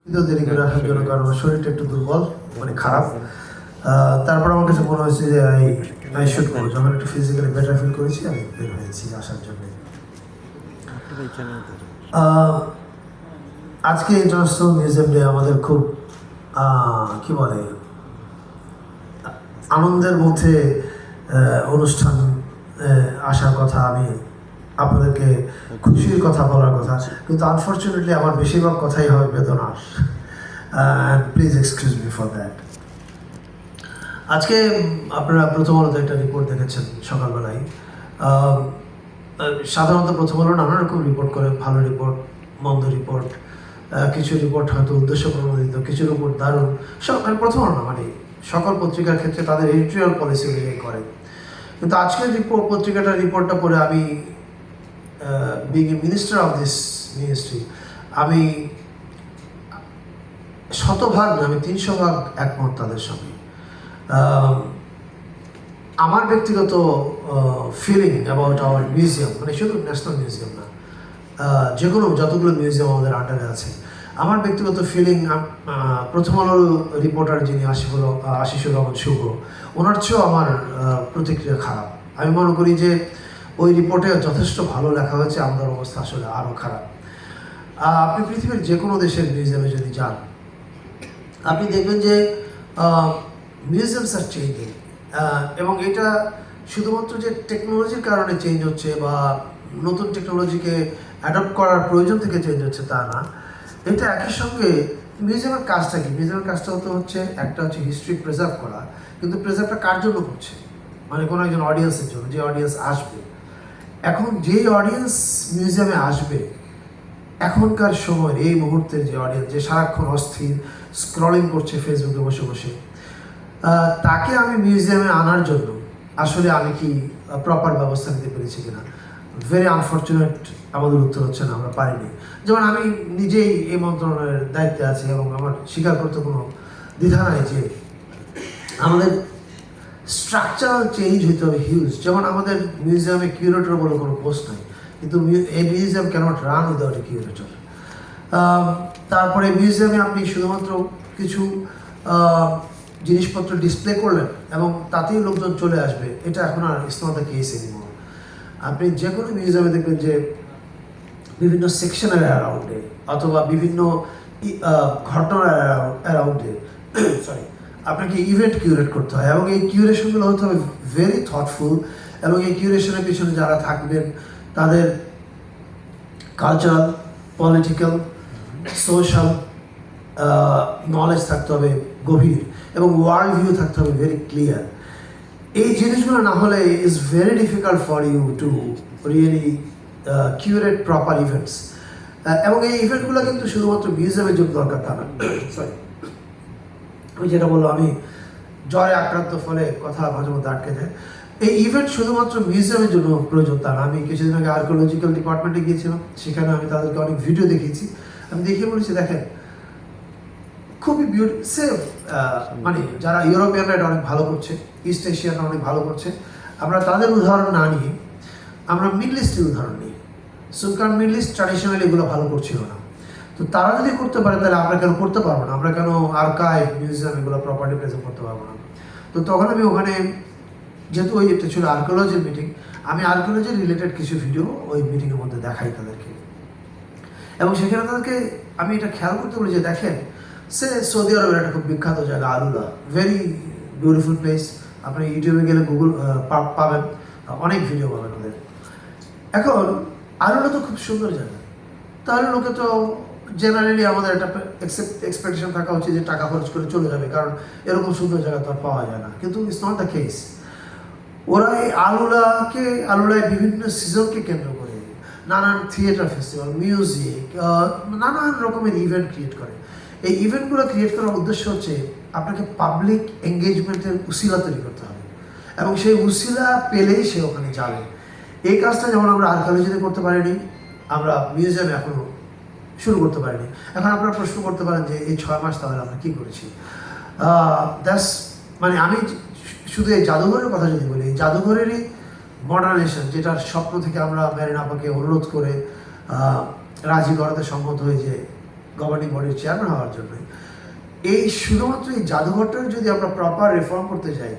দেরি করে আসার জন্য, কারণ আমার শরীরটা একটু দুর্বল, মানে খারাপ। তারপর আমার কাছে মনে হয়েছে যে আই শুড গো। যখন একটু ফিজিক্যালি বেটার ফিল করেছি, আমি বের হয়েছি আসার জন্য। আজকে ইন্টারন্যাশনাল মিউজিয়াম ডে আমাদের খুব কি বলে আনন্দের মধ্যে অনুষ্ঠান আসার কথা, আমি আপনাদেরকে খুশির কথা বলার কথা, কিন্তু আনফর্চুনেটলি আমার বেশিরভাগ কথাই হবে বেদনার। Please excuse me for that. আজকে আপনারা প্রথম আলোতে একটা রিপোর্ট দেখেছেন সকালবেলায়। সাধারণত প্রথম আলো নানা রকম রিপোর্ট করে, ভালো রিপোর্ট, মন্দ রিপোর্ট, কিছু রিপোর্ট হয়তো উদ্দেশ্য প্রণোদিত, কিছু রিপোর্ট দারুণ। প্রথম আলো না, মানে সকল পত্রিকার ক্ষেত্রে তাদের এডিটোরিয়াল পলিসি অনুযায়ী করে। কিন্তু আজকের পত্রিকাটার রিপোর্টটা পড়ে আমি, being a minister of this ministry, আমি শতভাগ না, আমি 300 ভাগ একমত তাদের সঙ্গে। আমার ব্যক্তিগত ফিলিং অ্যাবাউট আওয়ার মিউজিয়াম, মানে শুধু ন্যাশনাল মিউজিয়াম না, যে কোনো যতগুলো মিউজিয়াম আমাদের আন্ডারে আছে, আমার ব্যক্তিগত ফিলিং, প্রথম আলোর রিপোর্টার যিনি আশিসুর রহমান শুভ, ওনার চেয়েও আমার প্রতিক্রিয়া খারাপ। আমি মনে করি যে ওই রিপোর্টে যথেষ্ট ভালো লেখা হয়েছে, আমাদের অবস্থা আসলে আরও খারাপ। আপনি পৃথিবীর যে কোনো দেশের মিউজিয়ামে যদি যান, আপনি দেখবেন যে মিউজিয়ামস আর চেঞ্জিং, এবং এটা শুধুমাত্র যে টেকনোলজির কারণে চেঞ্জ হচ্ছে বা নতুন টেকনোলজিকে অ্যাডপ্ট করার প্রয়োজন থেকে চেঞ্জ হচ্ছে তা না। এটা একই সঙ্গে মিউজিয়ামের কাজটা কি? মিউজিয়ামের কাজটা হচ্ছে একটা হচ্ছে হিস্ট্রি প্রিজার্ভ করা, কিন্তু প্রিজার্ভটা কার জন্য করছে? মানে কোনো একজন অডিয়েন্সের জন্য, যে অডিয়েন্স আসবে। এখন যেই অডিয়েন্স মিউজিয়ামে আসবে, এখনকার সময় এই মুহূর্তের যে অডিয়েন্স, যে সারাক্ষণ অস্থির স্ক্রলিং করছে ফেসবুকে বসে বসে, তাকে আমি মিউজিয়ামে আনার জন্য আসলে আমি কি প্রপার ব্যবস্থা নিতে পেরেছি কিনা? ভেরি আনফর্চুনেট আমাদের উত্তর হচ্ছে না, আমরা পারিনি। যেমন আমি নিজেই এই মন্ত্রণালয়ের দায়িত্বে আছি এবং আমার স্বীকার করতে কোনো দ্বিধা নাই যে আমাদের স্ট্রাকচারাল চেঞ্জ হইতে হবে হিউজ। যেমন আমাদের মিউজিয়ামে কিউরেটর বলে কোনো পোস্ট নাই, কিন্তু এই museum cannot run without a curator. তারপরে মিউজিয়ামে আপনি শুধুমাত্র কিছু জিনিসপত্র ডিসপ্লে করলেন এবং তাতেই লোকজন চলে আসবে, এটা এখন আর it's not the case anymore. আপনি যে কোনো মিউজিয়ামে দেখবেন যে বিভিন্ন সেকশনের অ্যারাউন্ডে অথবা বিভিন্ন ঘটনার অ্যারাউন্ডে সরি আপনাকে ইভেন্ট কিউরেট করতে হয়, এবং এই কিউরেশনগুলো হতে হবে ভেরি থটফুল, এবং এই কিউরেশনের পিছনে যারা থাকবেন তাদের কালচারাল, পলিটিক্যাল, সোশ্যাল নলেজ থাকতে হবে গভীর, এবং ওয়ার্ল্ড ভিউ থাকতে হবে ভেরি ক্লিয়ার। এই জিনিসগুলো না হলে is very difficult for you to really curate proper events. এবং এই ইভেন্টগুলো কিন্তু শুধুমাত্র মিউজিয়ামের জন্য দরকার তা না। সরি, আমি যেটা বললাম, আমি জ্বরে আক্রান্ত ফলে কথা মাঝে মধ্যে আটকে দেয়। এই ইভেন্ট শুধুমাত্র মিউজিয়ামের জন্য প্রয়োজন তা না। আমি কিছুদিন আগে আর্কিওলজিক্যাল ডিপার্টমেন্টে গিয়েছিলাম, সেখানে আমি তাদেরকে অনেক ভিডিও দেখিয়েছি। আমি দেখিয়ে বলেছি, দেখেন খুবই সেফ, মানে যারা ইউরোপিয়ানরা এটা অনেক ভালো করছে, ইস্ট এশিয়ানরা অনেক ভালো করছে, আমরা তাদের উদাহরণ না নিয়ে আমরা মিডল ইস্টের উদাহরণ নিই। কারণ মিডল ইস্ট ট্র্যাডিশনালি এগুলো ভালো করছিল না, তো তারা যদি করতে পারে তাহলে আমরা কেন করতে পারবো না? আমরা কেন আর্কাইভ, মিউজিয়াম এগুলো প্রপার্টি প্রেজেন্ট করতে পারবো না? তো তখন আমি ওখানে, যেহেতু ওই একটা ছিল আর্কিওলজির মিটিং, আমি আর্কিওলজি রিলেটেড কিছু ভিডিও ওই মিটিংয়ের মধ্যে দেখাই তাদেরকে, এবং সেখানে তাদেরকে আমি এটা খেয়াল করতে বলি যে দেখেন, সৌদি আরবের একটা খুব বিখ্যাত জায়গা আলুলা, ভেরি বিউটিফুল প্লেস। আপনি ইউটিউবে গেলে গুগল পাবেন, অনেক ভিডিও পাবেন ওদের। এখন আলুলা তো খুব সুন্দর জায়গা, তাহলে লোকে তো জেনারেলি আমাদের একটা এক্সপেকটেশন থাকা উচিত যে টাকা খরচ করে চলে যাবে, কারণ এরকম সুন্দর জায়গা তো আর পাওয়া যায় না। কিন্তু ইটস নট দ্য কেস। ওরা এই আলুলায় বিভিন্ন সিজনকে কেন্দ্র করে নানান থিয়েটার ফেস্টিভ্যাল, মিউজিক, নানান রকমের ইভেন্ট ক্রিয়েট করে। এই ইভেন্টগুলো ক্রিয়েট করার উদ্দেশ্য হচ্ছে আপনাকে পাবলিক এঙ্গেজমেন্টের উসিলা তৈরি করতে হবে, এবং সেই উসিলা পেলেই সে ওখানে যাবে। এই কাজটা যেমন আমরা আর্কিওলজিতে করতে পারিনি, আমরা মিউজিয়ামে এখনো শুরু করতে পারিনি। এখন আপনারা প্রশ্ন করতে পারেন যে এই 6 মাস তাহলে আমরা কী করেছি? মানে আমি শুধু এই জাদুঘরের কথা যদি বলি, এই জাদুঘরেরই মডার্নাইজেশন, যেটার স্বপ্ন থেকে আমরা মেরিন আপাকে অনুরোধ করে রাজি করাতে সম্মত হয়ে যে গভর্নিং বডির চেয়ারম্যান হওয়ার জন্য। এই শুধুমাত্র এই জাদুঘরটার যদি আমরা প্রপার রিফর্ম করতে চাই,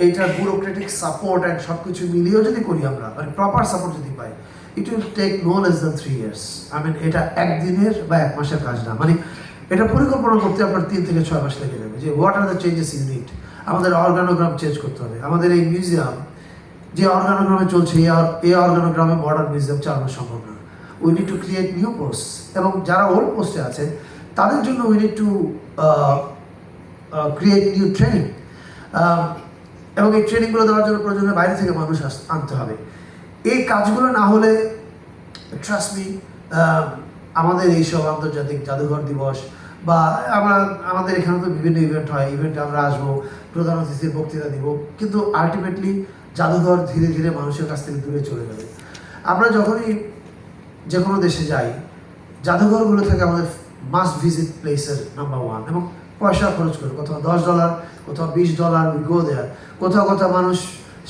এইটার ব্যুরোক্রেটিক সাপোর্ট অ্যান্ড সব কিছু মিলিয়েও যদি করি আমরা, মানে প্রপার সাপোর্ট যদি পাই, it will take no less than 3 years। এটা একদিনের বা 1 মাসের কাজ না। এটা পরিকল্পনা করতে আপনার 3 থেকে 6 মাস লেগে যাবে, যে what are the changes you need. আমাদের অর্গানোগ্রাম চেঞ্জ করতে হবে। আমাদের এই মিউজিয়াম যে অর্গানোগ্রামে চলছে, এই অর্গানোগ্রামে মডার্ন মিউজিয়াম চালানো সম্ভব না। We need to create new post, এবং যারা ওল্ড পোস্টে আছে তাদের জন্য we need to create new training, এবং এই ট্রেনিংগুলো দেওয়ার জন্য প্রয়োজনে বাইরে থেকে মানুষ আনতে হবে। এই কাজগুলো না হলে, ট্রাস্ট মি, আমাদের এইসব আন্তর্জাতিক জাদুঘর দিবস বা আমাদের এখানে তো বিভিন্ন ইভেন্ট হয়, ইভেন্টে আমরা আসবো, প্রধান অতিথির বক্তৃতা দিব, কিন্তু আলটিমেটলি জাদুঘর ধীরে ধীরে মানুষের কাছ থেকে দূরে চলে যাবে। আমরা যখনই যে কোনো দেশে যাই, জাদুঘরগুলো থেকে আমাদের মাস্ট ভিজিট প্লেসের নাম্বার 1, এবং পয়সা খরচ করে, কোথাও $10, কোথাও $20, উই গো দেয়ার। কোথাও কোথাও মানুষ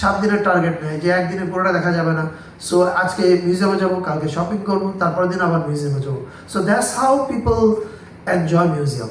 7 দিনের টার্গেট নেয়, যে একদিনে পুরোটা দেখা যাবে না, সো আজকে মিউজিয়ামে যাবো, কালকে শপিং করবো, তারপরের দিন আবার মিউজিয়ামে যাবো। So that's how people enjoy museum.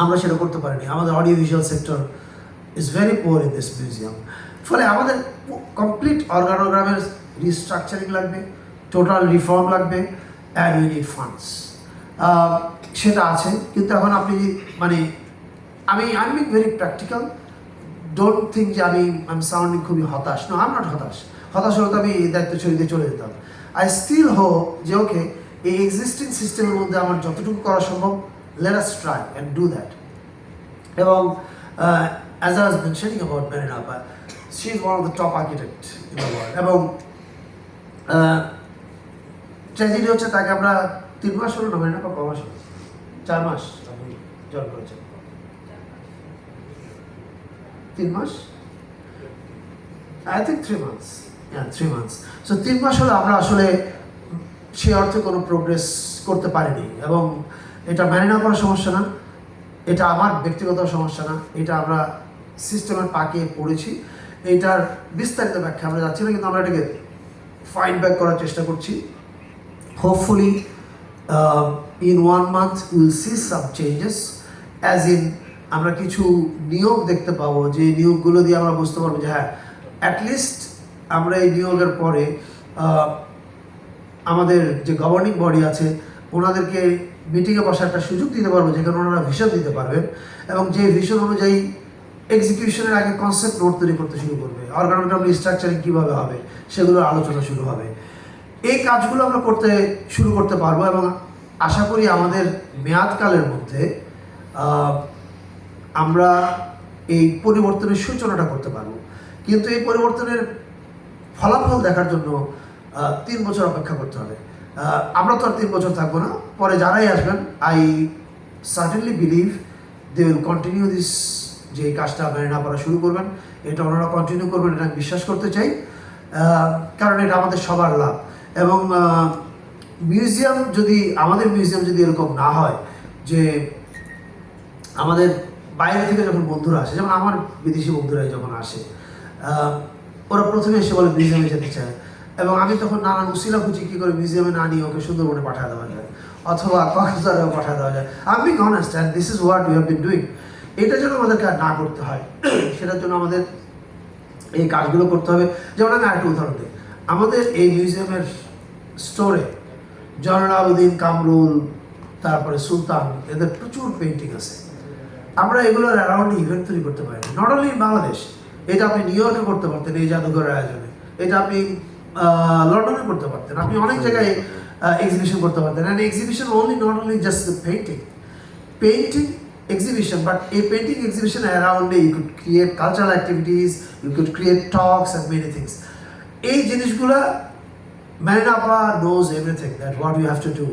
আমরা সেটা করতে পারিনি। আমাদের audio visual sector is very poor in this museum. ফলে আমাদের কমপ্লিট অর্গানোগ্রামের রিস্ট্রাকচারিং লাগবে, টোটাল রিফর্ম লাগবে, অ্যান্ড উই নিড ফান্ডস। সেটা আছে, কিন্তু এখন আপনি আমি being very practical. Don't think যে আমি সাউন্ডিং খুবই হতাশ। নো, আই এম নট হতাশ। হতাশ হলে তো আমি দায়িত্ব ছেড়ে দিয়ে চলে যেতাম। আই স্টিল হোপ যে ওকে, এই এক্সিস্টিং সিস্টেমের মধ্যে আমার যতটুকু করা সম্ভব, let us try and do that. এবং as I was mentioning about Marina apa, she is one of the top architect in the world. এবং ট্র্যাজেডি হচ্ছে, তাকে আমরা 3 মাস হলো না, মেরিনা আপা, 4 মাস হলো, 4 মাস আপনি জয়েন করেছেন। 3 মাস, I think 3 months, 3 months। So 3 মাস হলো আমরা আসলে সে অর্থে কোনো প্রোগ্রেস করতে পারিনি। এবং এটা মেনে না করার সমস্যা না, এটা আমার ব্যক্তিগত সমস্যা না, এটা আমরা সিস্টেমের পাকে পড়েছি। এটার বিস্তারিত ব্যাখ্যা আমরা যাচ্ছি না, কিন্তু আমরা এটাকে ফাইট ব্যাক করার চেষ্টা করছি। Hopefully in 1 month will see some changes, as in আমরা কিছু নিয়োগ দেখতে পাবো, যে নিয়োগগুলো দিয়ে আমরা বুঝতে পারবো যে হ্যাঁ, অ্যাটলিস্ট আমরা এই নিয়োগের পরে আমাদের যে গভর্নিং বডি আছে ওনাদেরকে মিটিংয়ে বসার একটা সুযোগ দিতে পারবো, যেখানে ওনারা ভিশন দিতে পারবেন, এবং যে ভিশন অনুযায়ী এক্সিকিউশনের আগে কনসেপ্ট নোট তৈরি করতে শুরু করবে, অর্গানোগ্রাম রিস্ট্রাকচারিং কীভাবে হবে সেগুলোর আলোচনা শুরু হবে। এই কাজগুলো আমরা শুরু করতে পারবো, এবং আশা করি আমাদের মেয়াদকালের মধ্যে আমরা এই পরিবর্তনের সূচনাটা করতে পারবো। কিন্তু এই পরিবর্তনের ফলাফল দেখার জন্য 3 বছর অপেক্ষা করতে হবে। আমরা তো আর 3 বছর থাকবো না, পরে যারাই আসবেন, I certainly believe they will continue this. যে কাজটা মেরিনা করা শুরু করবেন, এটা ওনারা কন্টিনিউ করবেন, এটা আমি বিশ্বাস করতে চাই, কারণ এটা আমাদের সবার লাভ। এবং আমাদের মিউজিয়াম যদি এরকম না হয়, যে আমাদের বাইরে থেকে যখন বন্ধুরা আসে, যেমন আমার বিদেশি বন্ধুরাই যখন আসে, ওরা প্রথমে এসে বলে মিউজিয়ামে যেতে চায়, এবং আমি তখন নানান উসিলা খুঁজি কী করে মিউজিয়ামে না নিয়ে ওকে সুন্দরবনে পাঠিয়ে দেওয়া যায়, অথবা কক্সবাজারেও পাঠিয়ে দেওয়া যায়। I am being honest, and this is what we have been doing. এটা যেন আমাদেরকে আর না করতে হয়, সেটার জন্য আমাদের এই কাজগুলো করতে হবে। যেমন আমি আরেকটা উদাহরণ দিই, আমাদের এই মিউজিয়ামের স্টোরে জয়নালাবুদ্দিন, কামরুল, তারপরে সুলতান, এদের প্রচুর পেন্টিং আছে। আমরা এগুলোর অ্যারাউন্ড ইভেন্ট তৈরি করতে পারি, নট অনলি ইন বাংলাদেশ। এটা আপনি নিউ ইয়র্কে করতে পারতেন এই জাদুঘরের আয়োজনে, এটা আপনি লন্ডনে করতে পারতেন, আপনি অনেক জায়গায় এক্সিবিশন করতে পারতেন। And exhibition not only just the painting exhibition, but a painting exhibition around it, you could create cultural activities, you could create talks and many things. এই জিনিসগুলা মেরিনা আপা knows everything that what we have to do,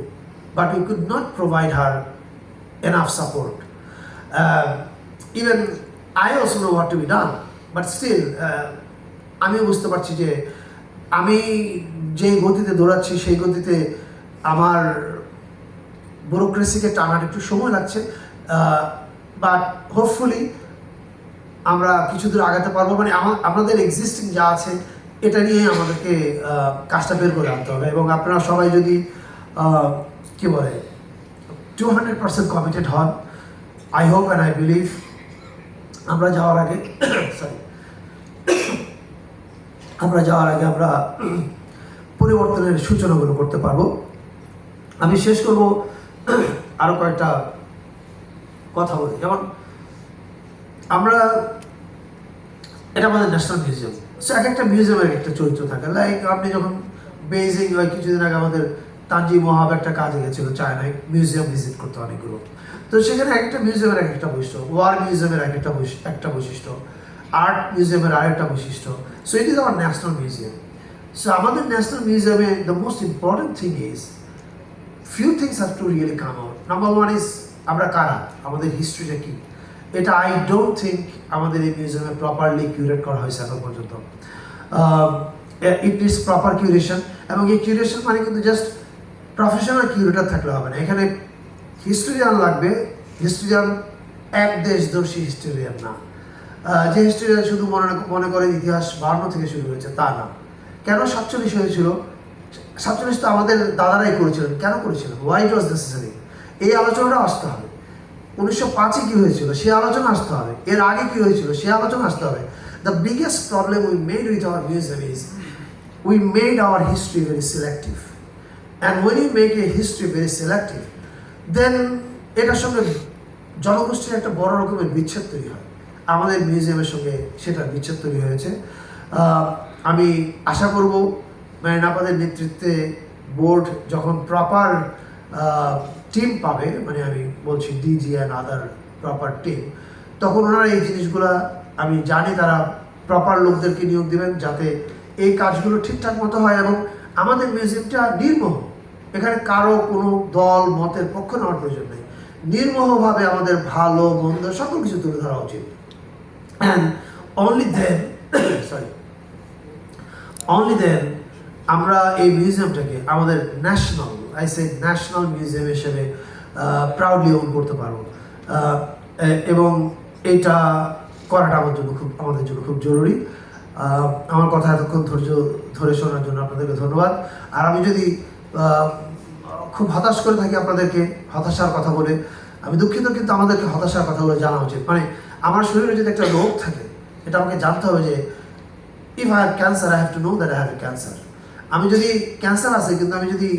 but we could not provide her enough support. Even I also know what to be done, but still আমি বুঝতে পারছি যে আমি যে গতিতে দৌড়াচ্ছি সেই গতিতে আমার ব্যুরোক্রেসিকে টানার একটু সময় লাগছে, বাট হোপফুলি আমরা কিছু দূর আগাতে পারবো। আমাদের এক্সিস্টিং যা আছে এটা নিয়ে আমাদেরকে কাজটা বের করে আনতে হবে। এবং আপনারা সবাই যদি 200% কমিটেড হন। I hope and I believe আমরা যাওয়ার আগে সরি আমরা পরিবর্তনের সূচনাগুলো করতে পারবো। আমি শেষ করব আরও কয়েকটা কথা বলি। যেমন আমরা, এটা আমাদের ন্যাশনাল মিউজিয়াম, সো এক একটা মিউজিয়ামের একটা চরিত্র থাকে। লাইক আপনি যখন বেইজিং কিছুদিন আগে আমাদের তানজি মহাব একটা কাজে গেছিলো চায়নায়, মিউজিয়াম ভিজিট করতে অনেকগুলো। তো সেখানে এক একটা মিউজিয়ামের এক একটা বৈশিষ্ট্য, ওয়ার মিউজিয়ামের একটা বৈশিষ্ট্য, আর্ট মিউজিয়ামের আরেকটা বৈশিষ্ট্য। So it is our national museum. So আমাদের ন্যাশনাল মিউজিয়ামে the most important thing is few things have to really come out. Number one is আমরা কারা, আমাদের হিস্ট্রিটা কি, এটা আই ডোন্ট থিঙ্ক আমাদের এই মিউজিয়ামে প্রপারলি কিউরেট করা হয়েছে এখন পর্যন্ত। ইট নিডস প্রপার কিউরেশন, এবং এই কিউরেশন মানে কিন্তু জাস্ট প্রফেশনাল কিউরেটার থাকলে হবে না। এখানে হিস্টোরিয়ান লাগবে, হিস্টোরিয়ান এক দেশদর্শী হিস্টোরিয়ান না, যে হিস্টোরিয়ান শুধু মনে করেন ইতিহাস 52 থেকে শুরু হয়েছে তা না। কেন 47 হয়েছিল? 47 তো আমাদের দাদারাই করেছিলেন। কেন করেছিলেন? Why it was necessary? এই আলোচনাটা আসতে হবে। 1905-এ কী হয়েছিল সে আলোচনা আসতে হবে, এর আগে কী হয়েছিল সে আলোচনা আসতে হবে। The biggest problem we made with our museum is we made our history very selective, and when you make a history very selective then এটার সঙ্গে জনগোষ্ঠীর একটা বড় রকমের বিচ্ছেদ তৈরি হয়। আমাদের মিউজিয়ামের সঙ্গে সেটার বিচ্ছেদ তৈরি হয়েছে। আমি আশা করব মেহনাবাদের নেতৃত্বে বোর্ড যখন প্রপার টিম পাবে, মানে আমি বলছি DG and other proper team, তখন ওনারা এই জিনিসগুলো, আমি জানি তারা প্রপার লোকদেরকে নিয়োগ দেবেন যাতে এই কাজগুলো ঠিকঠাক মতো হয় এবং আমাদের মিউজিয়ামটা নির্মোহ। এখানে কারো কোনো দল মতের পক্ষ নেওয়ার প্রয়োজন নেই। নির্মোহভাবে আমাদের ভালো মন্দ সকল কিছু তুলে ধরা উচিত। অ্যান্ড অনলি দেন আমরা এই মিউজিয়ামটাকে আমাদের ন্যাশনাল মিউজিয়াম হিসেবে প্রাউডলি ওন করতে পারবো। এবং এটা করাটা আমাদের জন্য খুব জরুরি। আমার কথা এতক্ষণ ধৈর্য ধরে শোনার জন্য আপনাদেরকে ধন্যবাদ। আর আমি যদি খুব হতাশ করে থাকি আপনাদেরকে, হতাশার কথা বলে আমি দুঃখিত, কিন্তু আমাদেরকে হতাশার কথাগুলো জানা উচিত। মানে আমার শরীরে যদি একটা রোগ থাকে, এটা আমাকে জানতে হবে যে if I have cancer I have to know that I have a cancer. আমি যদি ক্যান্সার আছে কিন্তু আমি যদি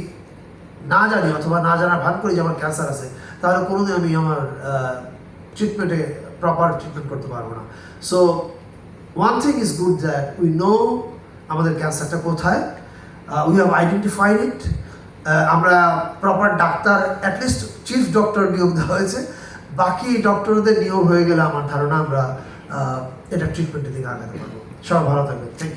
না জানি অথবা না জানার ভান করি যে আমার ক্যান্সার আছে, তাহলে কোনোদিন আমি আমার ট্রিটমেন্টে প্রপার ট্রিটমেন্ট করতে পারবো না। So one thing is good that we know আমাদের ক্যান্সারটা কোথায়, উই হ্যাভ আইডেন্টিফাইড ইট। আমরা proper doctor, at least chief doctor নিয়োগ দেওয়া হয়েছে, বাকি ডক্টরদের নিয়োগ হয়ে গেলে আমার ধারণা আমরা এটা ট্রিটমেন্টের দিকে আগাতে পারবো। সবাই ভালো থাকবেন। Thank you.